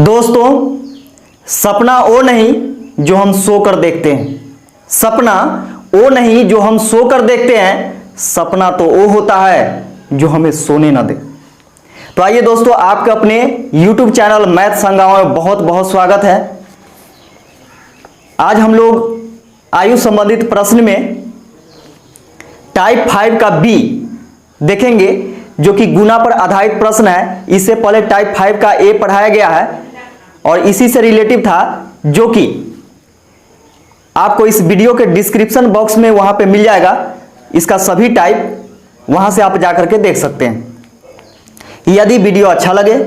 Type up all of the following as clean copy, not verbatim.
दोस्तों, सपना वो नहीं जो हम सो कर देखते हैं, सपना वो नहीं जो हम सो कर देखते हैं, सपना तो वो होता है जो हमें सोने ना दे। तो आइए दोस्तों, आपके अपने YouTube चैनल मैथ्स हंगामा में बहुत बहुत स्वागत है। आज हम लोग आयु संबंधित प्रश्न में टाइप 5 का बी देखेंगे, जो कि गुना पर आधारित प्रश्न है। इससे पहले टाइप 5 का ए पढ़ाया गया है और इसी से रिलेटिव था, जो कि आपको इस वीडियो के डिस्क्रिप्शन बॉक्स में वहां पे मिल जाएगा। इसका सभी टाइप वहां से आप जाकर के देख सकते हैं। यदि वीडियो अच्छा लगे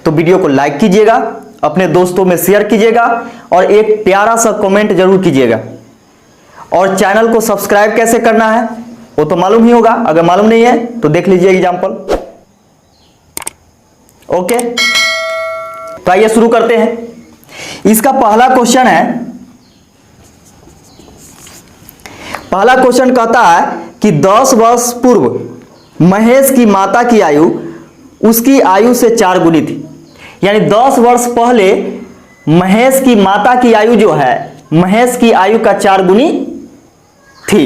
तो वीडियो को लाइक कीजिएगा, अपने दोस्तों में शेयर कीजिएगा और एक प्यारा सा कमेंट जरूर कीजिएगा। और चैनल को सब्सक्राइब कैसे करना है वो तो मालूम ही होगा, अगर मालूम नहीं है तो देख लीजिए एग्जाम्पल। ओके, तो आइए शुरू करते हैं। इसका पहला क्वेश्चन है, पहला क्वेश्चन कहता है कि 10 वर्ष पूर्व महेश की माता की आयु उसकी आयु से 4 गुनी थी। यानी 10 वर्ष पहले महेश की माता की आयु जो है महेश की आयु का 4 गुनी थी।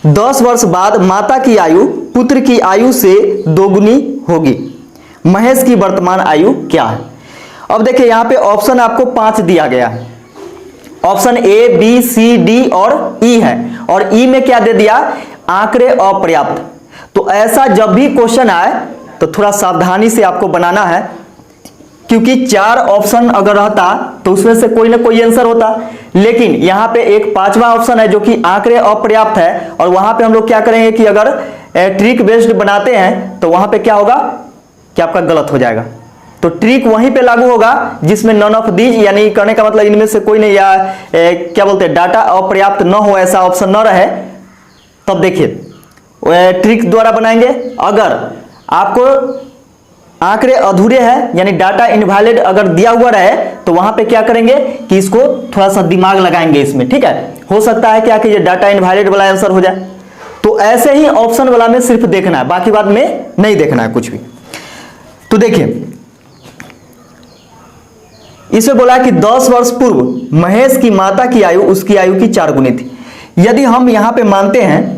10 वर्ष बाद माता की आयु पुत्र की आयु से 2 गुनी होगी। महेश की वर्तमान आयु क्या है? अब देखिए, यहां पे ऑप्शन आपको 5 दिया गया है। Option A, B, C, D और ई है। और ई में क्या दे दिया? आंकड़े अपर्याप्त। तो ऐसा जब भी क्वेश्चन आए तो थोड़ा सावधानी से आपको बनाना है, क्योंकि 4 ऑप्शन अगर रहता तो उसमें से कोई ना कोई आंसर होता। लेकिन यहां पे एक 5वां ऑप्शन है जो कि आंकड़े अपर्याप्त है। और वहां पे हम लोग क्या करेंगे कि अगर ट्रिक बेस्ड बनाते हैं तो वहां पे क्या होगा कि आपका गलत हो जाएगा। तो ट्रिक वहीं पे लागू होगा जिसमें नन ऑफ दीज, यानी करने का मतलब इनमें से कोई नहीं, या क्या बोलते हैं, डाटा अपर्याप्त न हो, ऐसा ऑप्शन न रहे। तब देखिए ट्रिक द्वारा बनाएंगे। अगर आपको आंकड़े अधूरे हैं, यानी डाटा इनवैलिड अगर दिया हुआ रहे, तो वहां पे क्या करेंगे कि इसको थोड़ा सा दिमाग लगाएंगे इसमें। ठीक है, हो सकता है क्या कि ये डाटा इनवैलिड वाला आंसर हो जाए। तो ऐसे ही ऑप्शन वाला में सिर्फ देखना है, बाकी बात में नहीं देखना है कुछ भी। तो देखिए, इसमें बोला कि 10 वर्ष पूर्व महेश की माता की आयु उसकी आयु की 4 गुनी थी। यदि हम यहां पे मानते हैं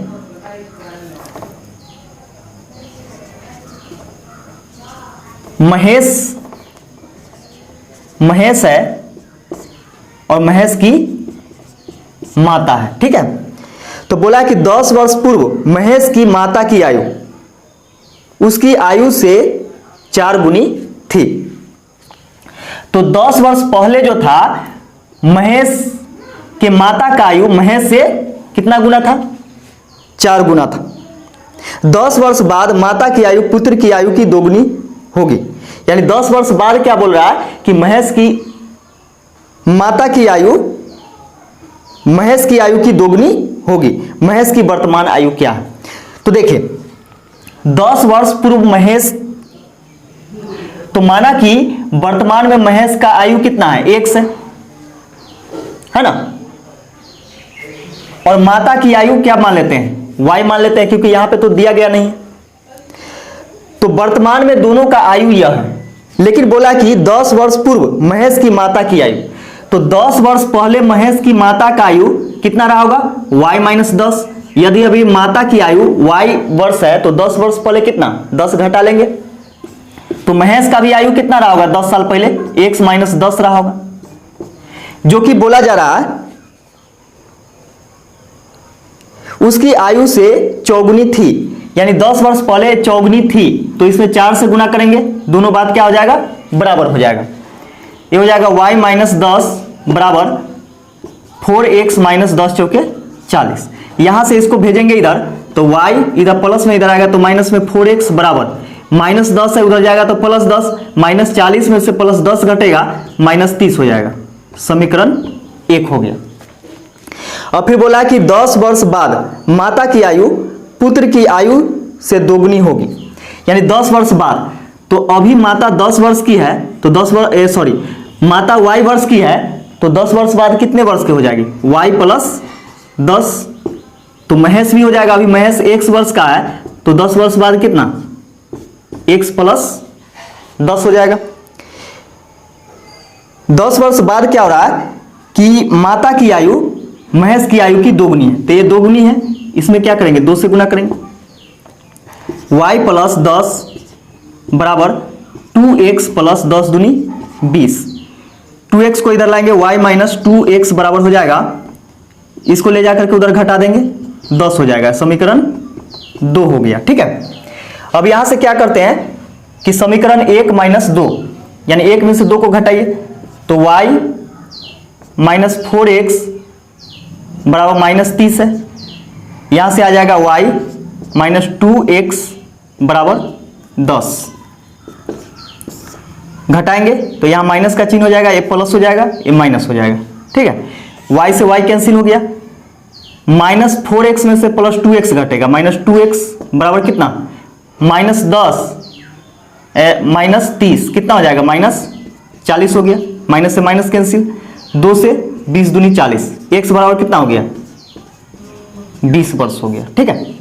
महेश है और महेश की माता है, ठीक है। तो बोला कि 10 वर्ष पूर्व महेश की माता की आयु उसकी आयु से 4 गुनी थी। तो 10 वर्ष पहले जो था महेश के माता का आयु महेश से कितना गुना था? 4 गुना था। 10 वर्ष बाद माता की आयु पुत्र की आयु की 2 गुनी होगी। यानी 10 वर्ष बाद क्या बोल रहा है कि महेश की माता की आयु महेश की आयु की 2 गुनी होगी। महेश की वर्तमान आयु क्या है? तो देखिए, 10 वर्ष पूर्व महेश, तो माना कि वर्तमान में महेश का आयु कितना है? 1 है ना। और माता की आयु क्या मान लेते हैं? y मान लेते हैं, क्योंकि यहां पे तो दिया गया नहीं है। तो वर्तमान में दोनों का आयु यह है। लेकिन बोला कि 10 वर्ष पूर्व महेश की माता की आयु, तो 10 वर्ष पहले महेश की माता का आयु कितना रहा होगा? y-10। यदि अभी माता की आयु y वर्ष है तो 10 वर्ष पहले कितना? 10 घटा लेंगे, तो महेश का भी आयु कितना रहा होगा? 10 साल पहले x-10 रहा होगा। जो कि बोला जा रहा है उसकी आयु से 4 गुनी थी। यानी 10 वर्ष पहले 4 गुनी थी, तो इसमें 4 से गुना करेंगे, दोनों बात क्या हो जाएगा? बराबर हो जाएगा। ये हो जाएगा y-10 बराबर 4x-10 चौके 40। यहां से इसको भेजेंगे इधर, तो y इधर प्लस में इधर आएगा, तो माइनस में 4x बराबर -10 है, उधर जाएगा तो +10, -40 में से +10 घटेगा, -30 हो जाएगा। समीकरण 1 हो गया। और फिर बोला कि 10 वर्ष बाद माता की आयु पुत्र की आयु से 2 गुनी होगी। यानी 10 वर्ष बाद, तो अभी माता 10 वर्ष की है, तो माता y वर्ष की है, तो 10 वर्ष बाद कितने वर्ष की हो जाएगी? y + 10, तो महेश भी हो जाएगा। अभी महेश x वर्ष का है, तो 10 वर्ष बाद कितना? x + 10 हो जाएगा। 10 वर्ष बाद क्या हो रहा है कि माता की आयु महेश की आयु की दोगुनी है, तो ये दोगुनी है, इसमें क्या करेंगे 2 से गुना करेंगे। y प्लस 10 बराबर 2x प्लस 10 दूनी 20। 2x को इधर लाएंगे, y माइनस 2x बराबर हो जाएगा, इसको ले जाकर के उधर घटा देंगे 10 हो जाएगा, समीकरण 2 हो गया। ठीक है, अब यहां से क्या करते हैं कि समीकरण 1 माइनस 2 यानी 1 में से 2 को घटाइए, तो y माइनस 4x बराबर माइनस 30 है। यहां से आ जाएगा y माइनस 2x बराबर 10। घटाएंगे तो यहां माइनस का चिन्ह हो जाएगा, ये प्लस हो जाएगा, ये माइनस हो जाएगा। ठीक है, y से y कैंसिल हो गया, माइनस 4x में से प्लस 2x घटेगा, माइनस 2x बराबर कितना माइनस 10 माइनस 30 कितना हो जाएगा माइनस 40 हो गया, माइनस से माइनस कैंसिल, 2 से 20 दूनी 40, x बराबर कितना हो गया 20 वर्ष हो गया। ठीक है,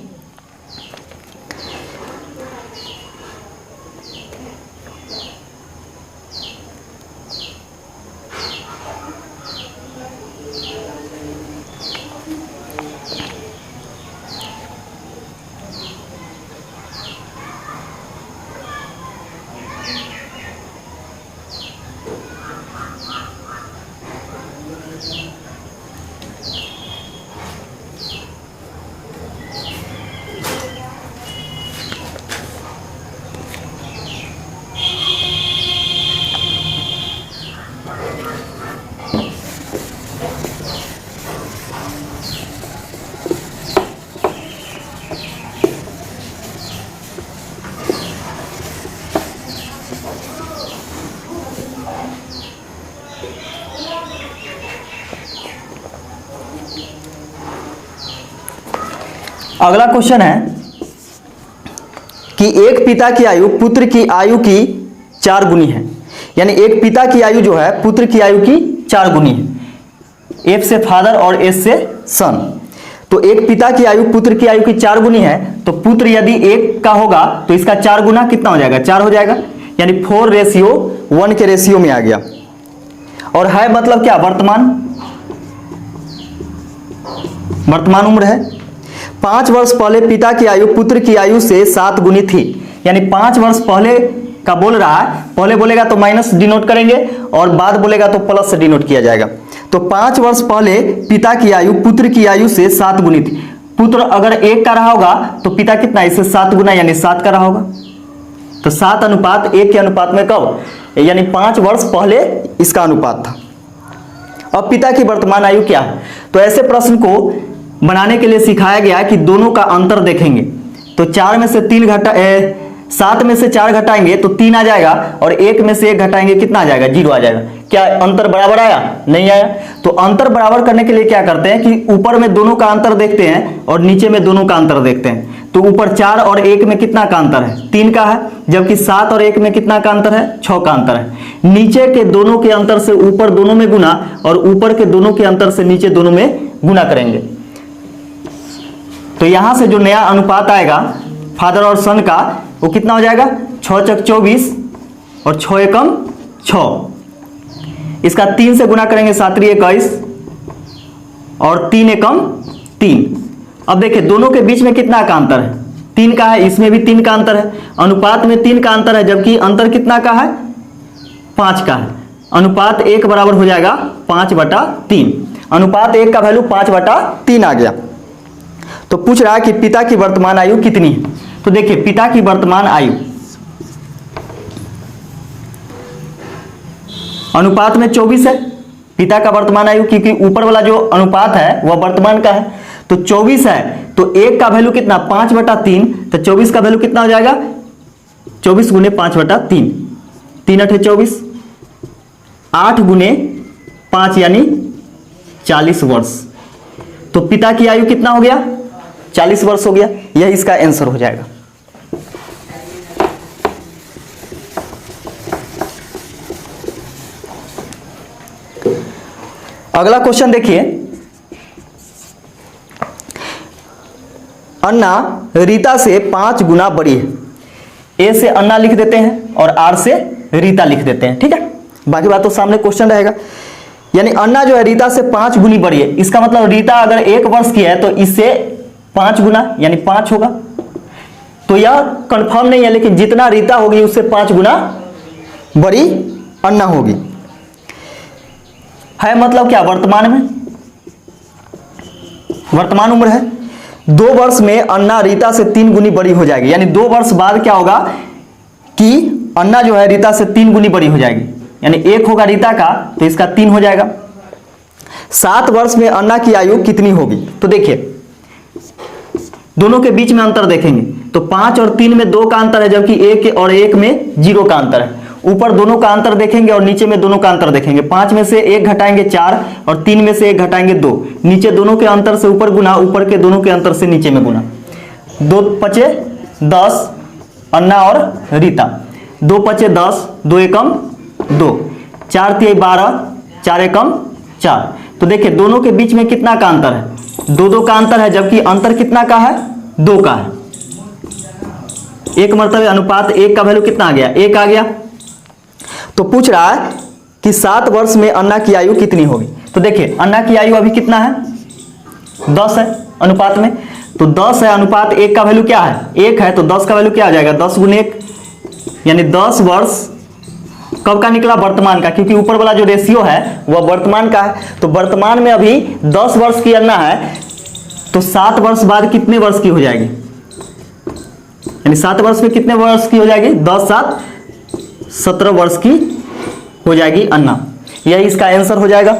अगला क्वेश्चन है कि एक पिता की आयु पुत्र की आयु की 4 गुनी है, यानी एक पिता की आयु जो है पुत्र की आयु की 4 गुनी है। F से फादर और S से सन, तो एक पिता की आयु पुत्र की आयु की 4 गुनी है, तो पुत्र यदि 1 का होगा तो इसका 4 गुना कितना हो जाएगा 4 हो जाएगा, यानी 4:1 के रेशियो में आ गया। और है मतलब क्या वर्तमान उम्र है। 5 वर्ष पहले पिता की आयु पुत्र की आयु से 7 गुनी थी, यानी 5 वर्ष पहले का बोल रहा है, पहले बोलेगा तो माइनस डिनोट करेंगे और बाद बोलेगा तो प्लस से डिनोट किया जाएगा। तो 5 वर्ष पहले पिता की आयु पुत्र की आयु से 7 गुनी थी। पुत्र अगर 1 का रहा होगा तो पिता कितना इससे 7 गुना यानी 7 का रहा होगा, तो 7:1 के अनुपात में कब, यानी 5 वर्ष पहले इसका अनुपात था। अब पिता की वर्तमान आयु क्या है, तो ऐसे प्रश्न को बनाने के लिए सिखाया गया कि दोनों का अंतर देखेंगे। तो 7 में से 4 घटाएंगे तो 3 आ जाएगा, और 1 में से 1 घटाएंगे कितना आ जाएगा 0 आ जाएगा। क्या अंतर बराबर आया, नहीं आया। तो अंतर बराबर करने के लिए क्या करते हैं कि ऊपर में दोनों का अंतर देखते हैं और नीचे में दोनों का अंतर देखते हैं। तो ऊपर 4 और 1 में कितना का अंतर है 3 का है, जबकि 7 और 1 में कितना का अंतर है 6 का अंतर है। नीचे के दोनों के अंतर से ऊपर दोनों में गुना, और ऊपर के दोनों के अंतर से नीचे दोनों में गुना करेंगे। तो यहां से जो नया अनुपात आएगा फादर और सन का, वो कितना हो जाएगा 6 चक 24 और 6 एकम 6। इसका 3 से गुना करेंगे 7 × 21 और 3 एकम 3। अब देखिए दोनों के बीच में कितना का अंतर है 3 का है, इसमें भी 3 का अंतर है, अनुपात में 3 का अंतर है, जबकि अंतर कितना का है 5 का है। अनुपात 1 बराबर हो जाएगा 5/3। अनुपात 1 का वैल्यू 5/3 आ गया। तो पूछ रहा है कि पिता की वर्तमान आयु कितनी है। तो देखिए पिता की वर्तमान आयु अनुपात में 24 है पिता का वर्तमान आयु, क्योंकि ऊपर वाला जो अनुपात है वह वर्तमान का है। तो 24 है, तो 1 का वैल्यू कितना 5/3, तो 24 का वैल्यू कितना हो जाएगा 24 × 5/3, 3 × 8 = 24, 8 × 5 यानी 40 वर्ष। तो पिता की आयु कितना हो गया 40 वर्ष हो गया। यह इसका आंसर हो जाएगा। अगला क्वेश्चन देखिए, अन्ना रीता से 5 गुना बड़ी है। ए से अन्ना लिख देते हैं और आर से रीता लिख देते हैं, ठीक है। बाकी बात तो सामने क्वेश्चन रहेगा। यानी अन्ना जो है रीता से 5 गुनी बड़ी है, इसका मतलब रीता अगर 1 वर्ष की है तो इससे 5 गुना यानी 5 होगा। तो यह कंफर्म नहीं है, लेकिन जितना रीता होगी उससे 5 गुना बड़ी अन्ना होगी। है मतलब क्या, वर्तमान में, वर्तमान उम्र है। 2 वर्ष में अन्ना रीता से 3 गुनी बड़ी हो जाएगी। यानी 2 वर्ष बाद क्या होगा कि अन्ना जो है रीता से 3 गुनी बड़ी हो जाएगी। यानी 1 होगा रीता का तो इसका 3 हो जाएगा। 7 वर्ष में अन्ना की आयु कितनी होगी? तो देखिए दोनों के बीच में अंतर देखेंगे तो 5 और 3 में 2 का अंतर है, जबकि 1 और 1 में 0 का अंतर है। ऊपर दोनों का अंतर देखेंगे और नीचे में दोनों का अंतर देखेंगे। 5 में से 1 घटाएंगे 4 और 3 में से 1 घटाएंगे 2। नीचे दोनों के अंतर से ऊपर गुना, ऊपर के दोनों के अंतर से नीचे में गुना। 2 पचे 10 अन्ना और रीता, 2 पचे 10, 2 एकम 2, 4 तिहाई 12, 4 एकम 4। तो देखिए दोनों के बीच में कितना का अंतर है? 2 का अंतर है, जबकि अंतर कितना का है? 2 का है। एक मर्तबे अनुपात 1 का वैल्यू कितना आ गया? 1 आ गया। तो पूछ रहा है कि 7 वर्ष में अन्ना की आयु कितनी होगी। तो देखिए अन्ना की आयु अभी कितना है? 10 है अनुपात में। तो 10 है, अनुपात 1 का वैल्यू क्या है? 1 है। तो 10 का वैल्यू क्या आ जाएगा? 10 गुने 1, यानी 10 वर्ष कब का निकला? वर्तमान का, क्योंकि ऊपर वाला जो रेशियो है वह वर्तमान का है। तो वर्तमान में अभी 10 वर्ष की अन्ना है, तो 7 वर्ष बाद कितने वर्ष की हो जाएगी? यानी 7 वर्ष में कितने वर्ष की हो जाएगी? 10 7 17 वर्ष की हो जाएगी अन्ना। यही इसका आंसर हो जाएगा।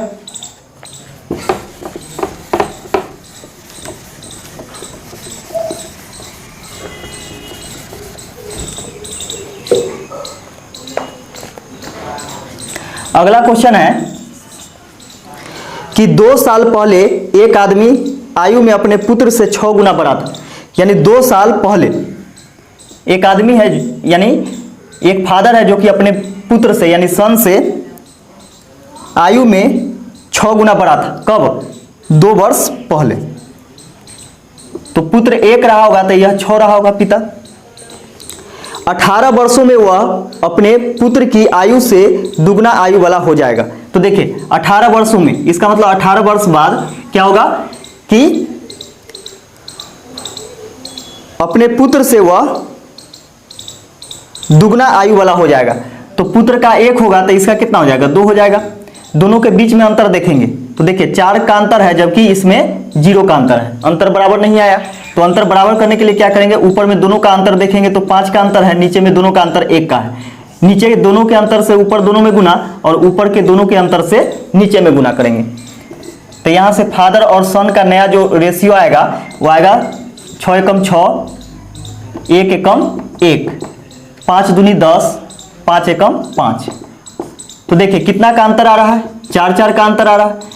अगला क्वेश्चन है कि 2 साल पहले एक आदमी आयु में अपने पुत्र से 6 गुना बड़ा था। यानी 2 साल पहले एक आदमी है, यानी एक फादर है जो कि अपने पुत्र से यानी सन से आयु में 6 गुना बड़ा था। कब? 2 वर्ष पहले। तो पुत्र 1 रहा होगा तो यह 6 रहा होगा पिता। 18 वर्षों में वह अपने पुत्र की आयु से दुगना आयु वाला हो जाएगा। तो देखिए 18 वर्षों में, इसका मतलब 18 वर्ष बाद क्या होगा कि अपने पुत्र से वह दुगना आयु वाला हो जाएगा। तो पुत्र का 1 होगा तो इसका कितना हो जाएगा? 2 हो जाएगा। दोनों के बीच में अंतर देखेंगे तो देखिए 4 का अंतर है, जबकि इसमें 0 का अंतर है। अंतर बराबर नहीं आया, तो अंतर बराबर करने के लिए क्या करेंगे? ऊपर में दोनों का अंतर देखेंगे तो 5 का अंतर है, नीचे में दोनों का अंतर 1 का है। नीचे के दोनों के अंतर से ऊपर दोनों में गुना और ऊपर के दोनों के अंतर से नीचे में गुना करेंगे। तो यहाँ से फादर और सन का नया जो रेशियो आएगा वो आएगा 6 एकम 6, 1 एकम 1, 5 दूनी 10, 5 एकम 5। तो देखिए कितना का अंतर आ रहा है? 4 4 का अंतर आ रहा है।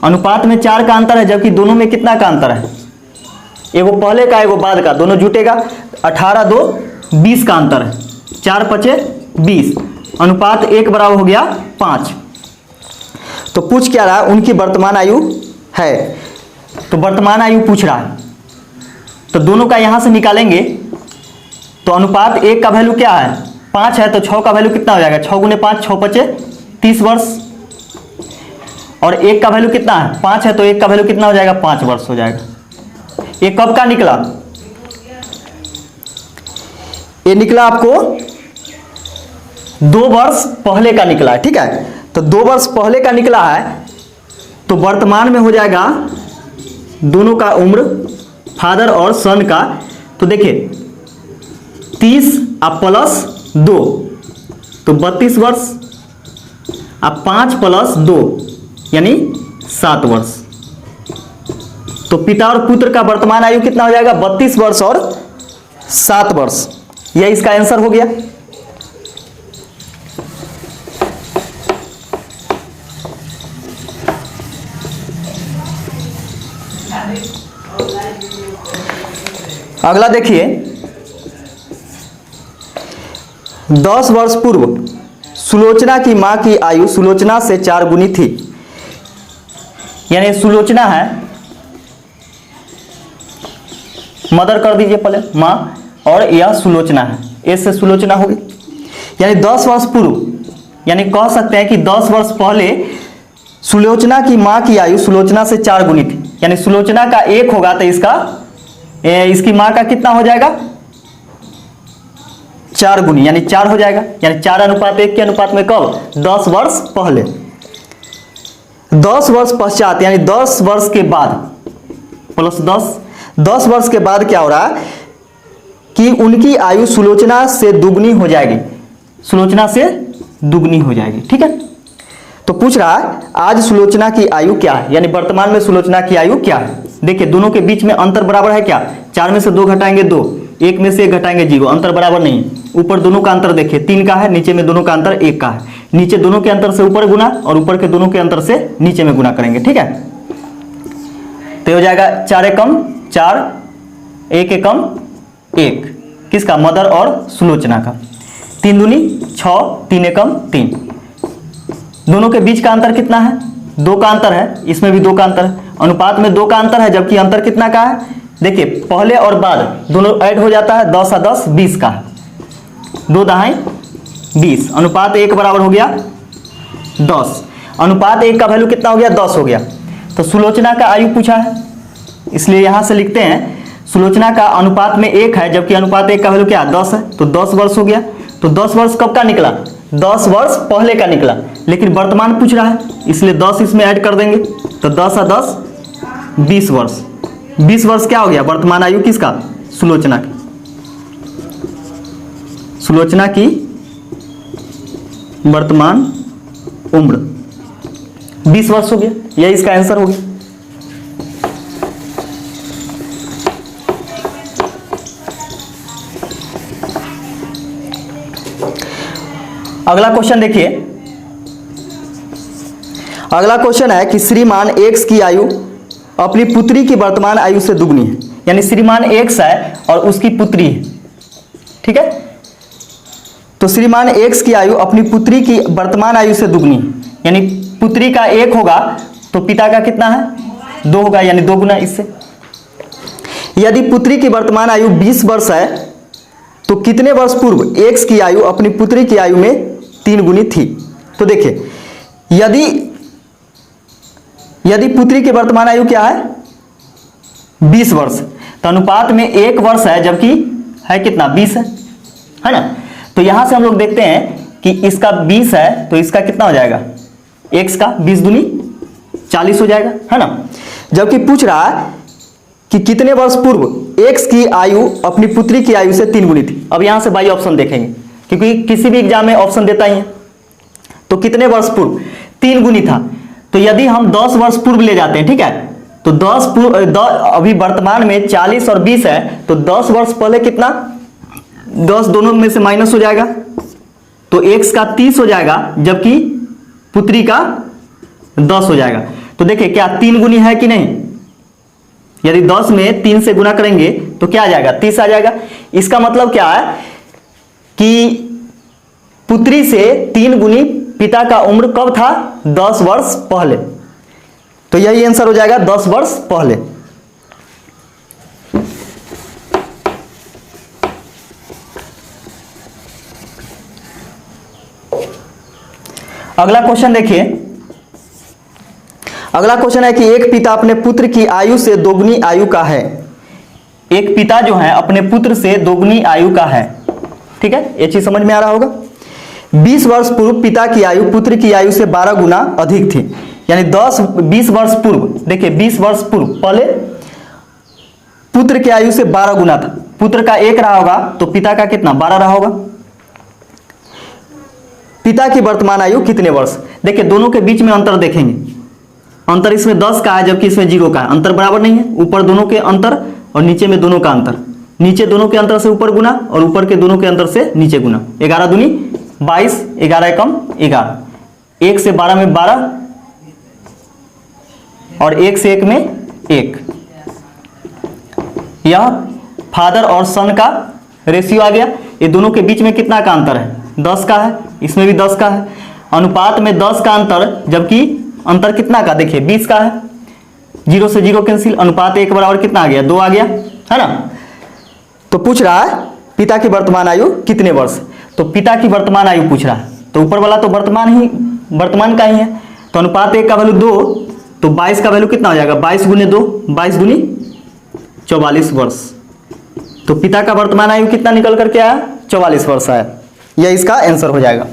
अनुपात में 4 का अंतर है, जबकि दोनों में कितना का अंतर है? एगो पहले का एगो बाद का, दोनों जुटेगा। 18 2 20 का अंतर है। 4 पचे 20, अनुपात 1 बराबर हो गया 5। तो पूछ क्या रहा है? उनकी वर्तमान आयु है। तो वर्तमान आयु पूछ रहा है, तो दोनों का यहां से निकालेंगे तो अनुपात 1 का वैल्यू क्या है? 5 है। तो 6 का वैल्यू कितना हो जाएगा? 6 गुने 5, 6 पचे 30 वर्ष। और 1 का वैल्यू कितना है? 5 है। तो 1 का वैल्यू कितना हो जाएगा? 5 वर्ष हो जाएगा। ये कब का निकला? ये निकला आपको 2 वर्ष पहले का निकला है। ठीक है, तो 2 वर्ष पहले का निकला है। तो वर्तमान में हो जाएगा दोनों का उम्र, फादर और सन का। तो देखिए 30 आप प्लस 2 तो 32 वर्ष, अब 5 प्लस 2 यानी 7 वर्ष। तो पिता और पुत्र का वर्तमान आयु कितना हो जाएगा? 32 वर्ष और 7 वर्ष। यह इसका आंसर हो गया। अगला देखिए 10 वर्ष पूर्व सुलोचना की मां की आयु सुलोचना से 4 गुनी थी। यानी सुलोचना है, मदर कर दीजिए पहले मां, और यह सुलोचना है, ए से सुलोचना होगी। यानी 10 वर्ष पूर्व यानी कह सकते हैं कि 10 वर्ष पहले सुलोचना की माँ की आयु सुलोचना से 4 गुनी थी। यानी सुलोचना का 1 होगा तो इसकी माँ का कितना हो जाएगा? 4 गुनी, यानी 4 हो जाएगा। यानी 4:1 के अनुपात में कब? 10 वर्ष पहले। 10 वर्ष पश्चात यानी 10 वर्ष के बाद प्लस 10 वर्ष के बाद क्या हो रहा है कि उनकी आयु सुलोचना से दुगनी हो जाएगी, सुलोचना से दुगनी हो जाएगी। ठीक है, तो पूछ रहा है आज सुलोचना की आयु क्या है, यानी वर्तमान में सुलोचना की आयु क्या है। देखिए दोनों के बीच में अंतर बराबर है क्या? 4 में से 2 घटाएंगे 2, 1 में से 1 घटाएंगे 0, अंतर बराबर नहीं। ऊपर दोनों का अंतर देखिए 3 का है, नीचे में दोनों का अंतर 1 का है। नीचे दोनों के अंतर से ऊपर गुना और ऊपर के दोनों के अंतर से नीचे में गुना करेंगे। ठीक है, तो हो जाएगा 4 एकम 4, 1 एकम 1, किसका? मदर और सुलोचना का। 3 दूनी 6, 3 एकम 3। दोनों के बीच का अंतर कितना है? 2 का अंतर है, इसमें भी 2 का अंतर है। अनुपात में 2 का अंतर है, जबकि अंतर कितना का है? देखिए पहले और बाद दोनों ऐड हो जाता है, 10 और 10 20 का है, 2 दहाई 20, अनुपात 1 बराबर हो गया 10। अनुपात 1 का वैल्यू कितना हो गया? 10 हो गया। तो सुलोचना का आयु पूछा है, इसलिए यहां से लिखते हैं सुलोचना का अनुपात में 1 है, जबकि अनुपात 1 का वैल्यू क्या है? 10 है, तो 10 वर्ष हो गया। तो 10 वर्ष कब का निकला? 10 वर्ष पहले का निकला, लेकिन वर्तमान पूछ रहा है इसलिए 10 इसमें ऐड कर देंगे, तो 10 और 10 20 वर्ष। 20 वर्ष क्या हो गया? वर्तमान आयु किसका? सुलोचना की। सुलोचना की वर्तमान उम्र 20 वर्ष हो गया, यही इसका आंसर हो गया। अगला क्वेश्चन देखिए, अगला क्वेश्चन है कि श्रीमान एक्स की आयु अपनी पुत्री की वर्तमान आयु से दुगनी है। यानी श्रीमान एक्स है और उसकी पुत्री है। ठीक है, तो श्रीमान एक्स की आयु अपनी पुत्री की वर्तमान आयु से दुगनी है, यानी पुत्री का 1 होगा तो पिता का कितना है? 2 होगा, यानी 2 गुना इससे। यदि पुत्री की वर्तमान आयु 20 वर्ष है तो कितने वर्ष पूर्व एक्स की आयु अपनी पुत्री की आयु में 3 गुनी थी? तो देखिए यदि पुत्री की वर्तमान आयु क्या है? 20 वर्ष, तो अनुपात में 1 वर्ष है, जबकि है कितना? 20 है ना। तो यहां से हम लोग देखते हैं कि इसका 20 है तो इसका कितना हो जाएगा? x का 20 दूनी 40 हो जाएगा, है ना। जबकि पूछ रहा है कि कितने वर्ष पूर्व x की आयु अपनी पुत्री की आयु से 3 गुनी थी। अब यहां से बाई ऑप्शन देखेंगे, क्योंकि किसी भी एग्जाम में ऑप्शन देता ही है। तो कितने वर्ष पूर्व? 3 गुनी था, तो यदि हम 10 वर्ष पूर्व ले जाते हैं, ठीक है, तो 10 अभी वर्तमान में 40 और 20 है, तो 10 वर्ष पहले कितना? 10 दोनों में से माइनस हो जाएगा, तो x का 30 हो जाएगा, जबकि पुत्री का 10 हो जाएगा। तो देखिए क्या 3 गुनी है कि नहीं? यदि 10 में 3 से गुना करेंगे तो क्या आ जाएगा? 30 आ जाएगा। इसका मतलब क्या है कि पुत्री से 3 गुनी पिता का उम्र कब था? 10 वर्ष पहले। तो यही आंसर हो जाएगा 10 वर्ष पहले। अगला क्वेश्चन देखिए, अगला क्वेश्चन है कि एक पिता अपने पुत्र की आयु से दोगुनी आयु का है। एक पिता जो है अपने पुत्र से दोगुनी आयु का है। ठीक है, ये चीज समझ में आ रहा होगा। 20 वर्ष पूर्व पिता की आयु पुत्र की आयु से 12 गुना अधिक थी। यानी 20 वर्ष पूर्व, देखिए 20 वर्ष पूर्व पहले पुत्र की आयु से 12 गुना था। पुत्र का 1 रहा होगा तो पिता का कितना? 12 रहा होगा। पिता की वर्तमान आयु कितने वर्ष? देखिए दोनों के बीच में अंतर देखेंगे, अंतर इसमें 10 का है जबकि इसमें 0 का है, अंतर बराबर नहीं है। ऊपर दोनों के अंतर और नीचे में दोनों का अंतर, नीचे दोनों के अंतर से ऊपर गुना और ऊपर के दोनों के अंतर से नीचे गुना। 11 दूनी 22, 11 एकम 11, 1 से 12 में 12 और 1 से 1 में 1। यह फादर और सन का रेशियो आ गया। ये दोनों के बीच में कितना का अंतर है? 10 का है, इसमें भी 10 का है। अनुपात में 10 का अंतर, जबकि अंतर कितना का? देखिए 20 का है। 0 से 0 कैंसिल, अनुपात 1 बराबर कितना आ गया? 2 आ गया, है ना। तो पूछ रहा है पिता की वर्तमान आयु कितने वर्ष? तो पिता की वर्तमान आयु पूछ रहा है। तो ऊपर वाला तो वर्तमान का ही है, तो अनुपात 1 का वैल्यू 2, तो 22 का वैल्यू कितना हो जाएगा, 22 गुने 2, 22 गुनी 44 वर्ष। तो पिता का वर्तमान आयु कितना निकल करके आया, 44 वर्ष आया। यह इसका आंसर हो जाएगा।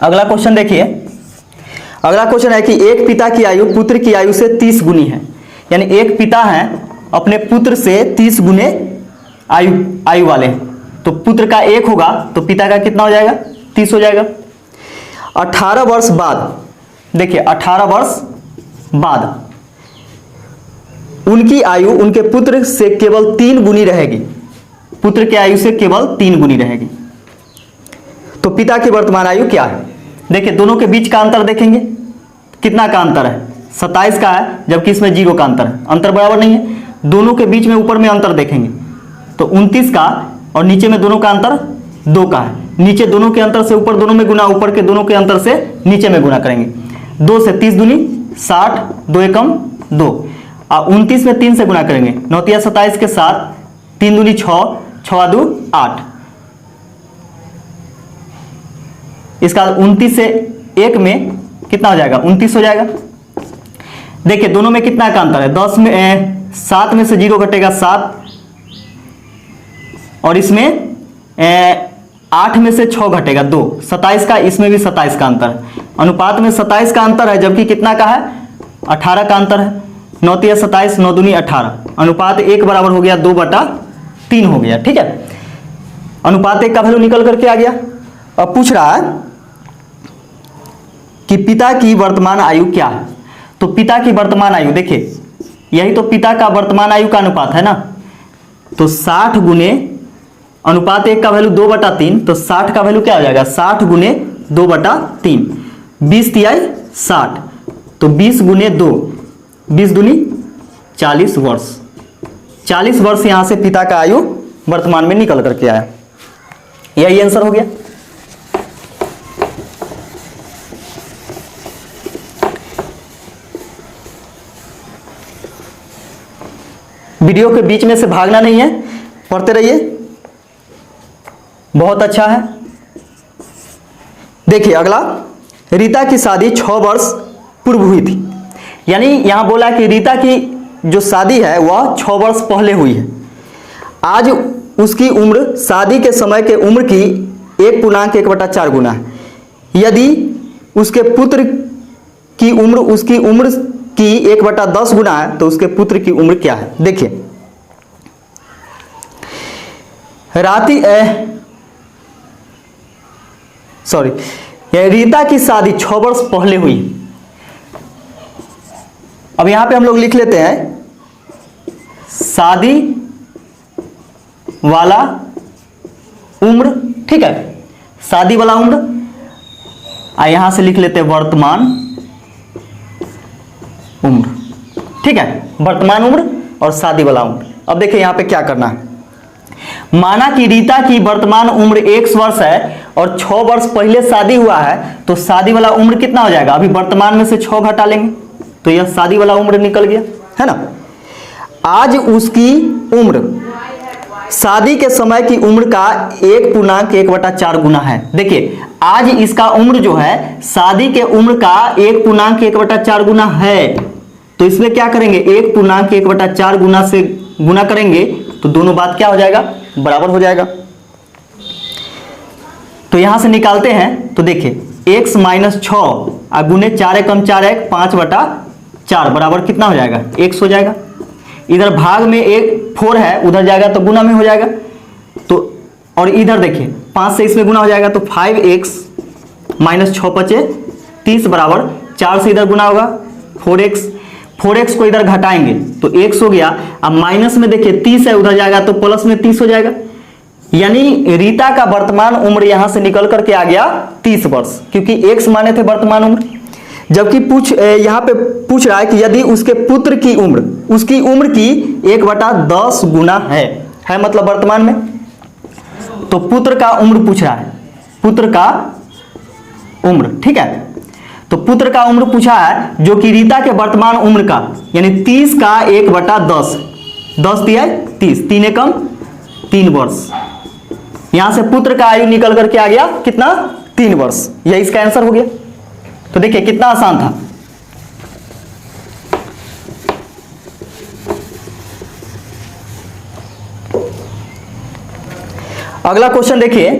अगला क्वेश्चन देखिए। अगला क्वेश्चन है कि एक पिता की आयु पुत्र की आयु से 30 गुनी है। यानी एक पिता है अपने पुत्र से 30 गुने आयु वाले हैं। तो पुत्र का 1 होगा तो पिता का कितना हो जाएगा, 30 हो जाएगा। 18 वर्ष बाद, देखिए 18 वर्ष बाद उनकी आयु उनके पुत्र से केवल 3 गुनी रहेगी। पुत्र की आयु से केवल 3 गुनी रहेगी। तो पिता की वर्तमान आयु क्या है? देखिए दोनों के बीच का अंतर देखेंगे, कितना का अंतर है, 27 का है, जबकि इसमें 0 का अंतर है, अंतर बराबर नहीं है। दोनों के बीच में ऊपर में अंतर देखेंगे तो 29 का, और नीचे में दोनों का अंतर 2 का है। नीचे दोनों के अंतर से ऊपर दोनों में गुना, ऊपर के दोनों के अंतर से नीचे में गुना करेंगे। 2 से 30 दूनी 60, 2 एकम 2, और 29 में 3 से गुना करेंगे, 9 तिया 27 के साथ, 3 दूनी 6, 6 2 8। इसका 29 से 1 में कितना हो जाएगा, 29 हो जाएगा। देखिए दोनों में कितना का अंतर है, 10 में 7 में से 0 घटेगा 7, और इसमें 8 में से 6 घटेगा 2, 27 का, इसमें भी 27 का अंतर है। अनुपात में 27 का अंतर है, जबकि कितना का है, 18 का अंतर है। 9 तिया 27, 9 दूनी 18, अनुपात 1 बराबर हो गया 2/3 हो गया। ठीक है, अनुपात 1 का वैल्यू निकल करके आ गया। अब पूछ रहा है कि पिता की वर्तमान आयु क्या है। तो पिता की वर्तमान आयु, देखिए यही तो पिता का वर्तमान आयु का अनुपात है ना। तो 60 गुने अनुपात 1 का वैल्यू 2/3, तो 60 का वैल्यू क्या हो जाएगा, 60 गुने 2/3, 20 तिया 60, तो 20 गुने 2, 20 दूनी 40 वर्ष। 40 वर्ष यहां से पिता का आयु वर्तमान में निकल करके आया। यही आंसर हो गया। वीडियो के बीच में से भागना नहीं है, पढ़ते रहिए, बहुत अच्छा है। देखिए अगला, रीता की शादी 6 वर्ष पूर्व हुई थी। यानी यहां बोला कि रीता की जो शादी है वह 6 वर्ष पहले हुई है। आज उसकी उम्र शादी के समय के उम्र की 1.1/4 गुना है। यदि उसके पुत्र की उम्र उसकी उम्र की 1/10 गुना है तो उसके पुत्र की उम्र क्या है। देखिए रीता की शादी 6 वर्ष पहले हुई। अब यहां पे हम लोग लिख लेते हैं शादी वाला उम्र, ठीक है, शादी वाला उम्र, यहां से लिख लेते हैं वर्तमान उम्र, ठीक है, वर्तमान उम्र और शादी वाला उम्र। अब देखिए यहां पे क्या करना है। माना कि रीता की वर्तमान उम्र 1 वर्ष है और 6 वर्ष पहले शादी हुआ है, तो शादी वाला उम्र कितना हो जाएगा, अभी वर्तमान में से 6 घटा लेंगे तो यह शादी वाला उम्र निकल गया, है ना। आज उसकी उम्र शादी के समय की उम्र का 1.1/4 गुना है। देखिए आज इसका उम्र जो है शादी के उम्र का 1.1/4 गुना है, तो इसमें क्या करेंगे, 1.1/4 गुना से गुना करेंगे तो दोनों बात क्या हो जाएगा, बराबर हो जाएगा। तो यहां से निकालते हैं तो देखिए x - 6 गुने 4 एकम 4 1 5/4 बराबर कितना हो जाएगा, x हो जाएगा। इधर भाग में 4 है, उधर जाएगा तो गुना में हो जाएगा। तो और इधर देखिए 5 से इसमें गुना हो जाएगा तो 5x - 6 × 30 बराबर 4 से इधर गुना होगा 4x को इधर घटाएंगे तो x हो गया। अब माइनस में देखिए 30 है, उधर जाएगा तो प्लस में 30 हो जाएगा। यानी रीता का वर्तमान उम्र यहां से निकल करके आ गया 30 वर्ष, क्योंकि x माने थे वर्तमान उम्र। जबकि यहां पे पूछ रहा है कि यदि उसके पुत्र की उम्र उसकी उम्र की 1/10 गुना है मतलब वर्तमान में, तो पुत्र का उम्र पूछ रहा है, पुत्र का उम्र, ठीक है। तो पुत्र का उम्र पूछा है जो कि रीता के वर्तमान उम्र का, यानी 30 का 1/10, 10 दिया है 30, 3 एकम 3 वर्ष। यहां से पुत्र का आयु निकल करके आ गया कितना, 3 वर्ष। यह इसका आंसर हो गया। तो देखिए कितना आसान था। अगला क्वेश्चन देखिए,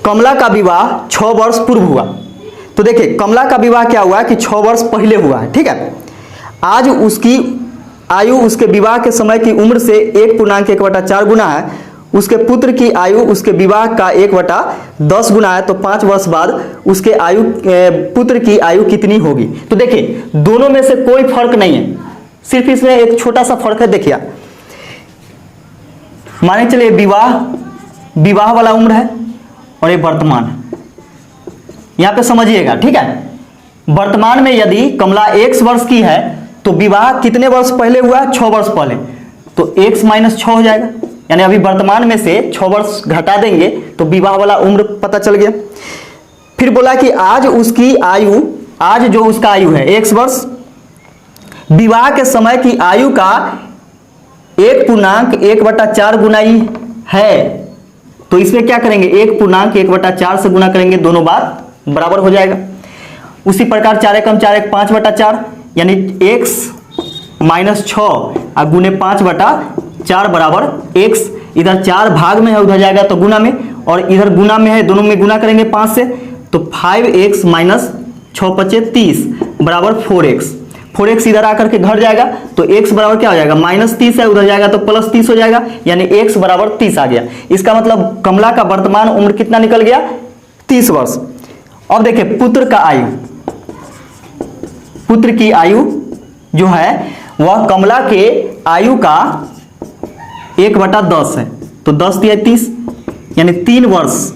कमला का विवाह 6 वर्ष पूर्व हुआ। तो देखिए कमला का विवाह क्या हुआ कि 6 वर्ष पहले हुआ है, ठीक है। आज उसकी आयु उसके विवाह के समय की उम्र से 1.1/4 गुना है। उसके पुत्र की आयु उसके विवाह का 1/10 गुना है। तो 5 वर्ष बाद उसके पुत्र की आयु कितनी होगी। तो देखिए दोनों में से कोई फर्क नहीं है, सिर्फ इसमें एक छोटा सा फर्क है। देखिए माने चलिए विवाह वाला उम्र है और ये वर्तमान है, यहां पे समझिएगा, ठीक है। वर्तमान में यदि कमला x वर्ष की है तो विवाह कितने वर्ष पहले हुआ, 6 वर्ष पहले, तो x - 6 हो जाएगा। यानी अभी वर्तमान में से 6 वर्ष घटा देंगे तो विवाह वाला उम्र पता चल गया। फिर बोला कि आज उसकी आयु, आज जो उसका आयु है x वर्ष, विवाह के समय की आयु का 1.1/4 गुना ही है। तो इसमें क्या करेंगे, 1.1/4 से गुना करेंगे, दोनों बात बराबर हो जाएगा। उसी प्रकार 4 एकम 4 1 5/4, यानी x - 6 और गुने 5/4 बराबर x। इधर 4 भाग में है, उधर जाएगा तो गुना में, और इधर गुना में है, दोनों में गुना करेंगे 5 से, तो 5x - 6 × 5 = 30 बराबर 4x। 4x इधर आकर के घर जाएगा तो x बराबर क्या हो जाएगा, -30 है, उधर जाएगा तो +30 हो जाएगा, यानी x बराबर 30 आ गया। इसका मतलब कमला का वर्तमान उम्र कितना निकल गया, 30 वर्ष। अब देखिए पुत्र का आयु, पुत्र की आयु जो है वह कमला के आयु का 1/10 है। तो 10 दिया 30, यानी 3 वर्ष।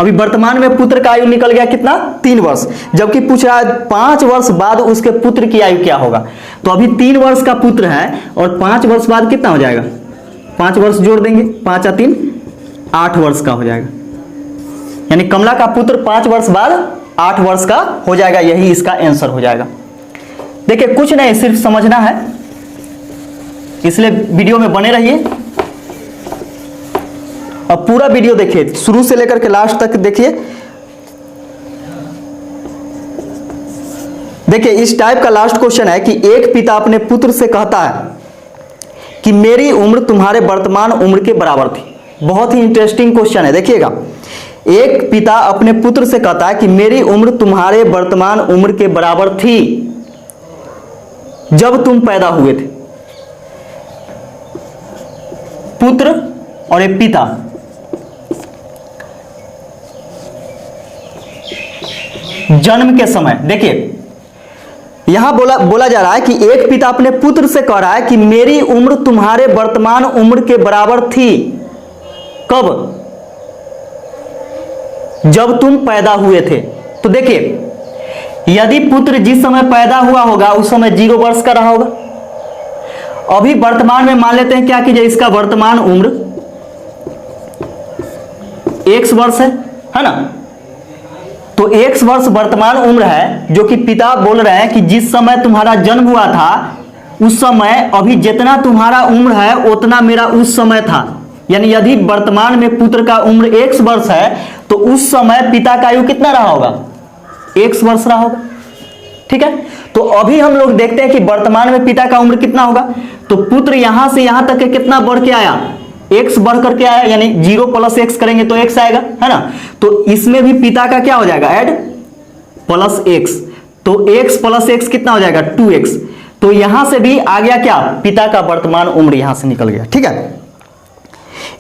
अभी वर्तमान में पुत्र का आयु निकल गया कितना, 3 वर्ष। जबकि पूछ रहा है 5 वर्ष बाद उसके पुत्र की आयु क्या होगा। तो अभी 3 वर्ष का पुत्र है और 5 वर्ष बाद कितना हो जाएगा, 5 वर्ष जोड़ देंगे, 5 × 3 = 8 वर्ष का हो जाएगा। यानी कमला का पुत्र 5 वर्ष बाद 8 वर्ष का हो जाएगा। यही इसका आंसर हो जाएगा। देखिए कुछ नहीं, सिर्फ समझना है, इसलिए वीडियो में बने रहिए। अब पूरा वीडियो देखिए, शुरू से लेकर के लास्ट तक देखिए। देखिए इस टाइप का लास्ट क्वेश्चन है कि एक पिता अपने पुत्र से कहता है कि मेरी उम्र तुम्हारे वर्तमान उम्र के बराबर थी। बहुत ही इंटरेस्टिंग क्वेश्चन है, देखिएगा। एक पिता अपने पुत्र से कहता है कि मेरी उम्र तुम्हारे वर्तमान उम्र के बराबर थी जब तुम पैदा हुए थे। पुत्र और एक पिता, जन्म के समय, देखिए यहां बोला जा रहा है कि एक पिता अपने पुत्र से कह रहा है कि मेरी उम्र तुम्हारे वर्तमान उम्र के बराबर थी। कब, जब तुम पैदा हुए थे। तो देखिए यदि पुत्र जिस समय पैदा हुआ होगा उस समय 0 वर्ष का रहा होगा। अभी वर्तमान में मान लेते हैं, क्या कीजिए, इसका वर्तमान उम्र x वर्ष है ना। तो x वर्ष वर्तमान उम्र है, जो कि पिता बोल रहे हैं कि जिस समय तुम्हारा जन्म हुआ था उस समय अभी जितना तुम्हारा उम्र है उतना मेरा उस समय था। यानी यदि वर्तमान में पुत्र का उम्र x वर्ष है तो उस समय पिता का आयु कितना रहा होगा, x वर्ष रहा होगा, ठीक है। तो अभी हम लोग देखते हैं कि वर्तमान में पिता का उम्र कितना होगा। तो पुत्र यहां से यहां तक के कितना बढ़ के आया, x बढ़ करके आया, यानी 0 + x करेंगे तो x आएगा, है ना। तो इसमें भी पिता का क्या हो जाएगा, ऐड +x। तो x + x कितना हो जाएगा, 2x। तो यहां से भी आ गया क्या, पिता का वर्तमान उम्र यहां से निकल गया, ठीक है।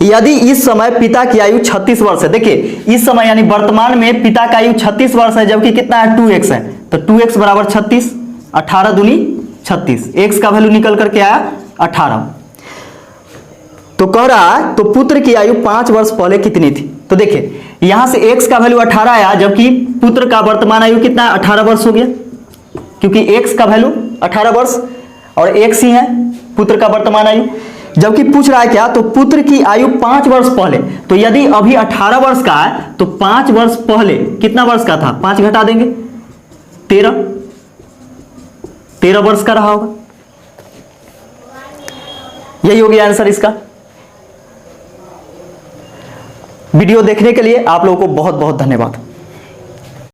यदि इस समय पिता की आयु 36 वर्ष है, देखिए इस समय यानी वर्तमान में पिता का आयु 36 वर्ष है, जबकि कितना है, 2x है। तो 2x बराबर 36, 18 दूनी 36, x का वैल्यू निकल करके आया 18। तो कह रहा है तो पुत्र की आयु 5 वर्ष पहले कितनी थी। तो देखिए यहां से x का वैल्यू 18 आया, जबकि पुत्र का वर्तमान आयु कितना है, 18 वर्ष हो गया, क्योंकि x का वैल्यू 18 वर्ष और x ही है पुत्र का वर्तमान आयु। जबकि पूछ रहा है क्या, तो पुत्र की आयु 5 वर्ष पहले, तो यदि अभी 18 वर्ष का है तो 5 वर्ष पहले कितना वर्ष का था, 5 घटा देंगे 13 वर्ष का रहा होगा। यही हो गया आंसर इसका। वीडियो देखने के लिए आप लोगों को बहुत बहुत धन्यवाद।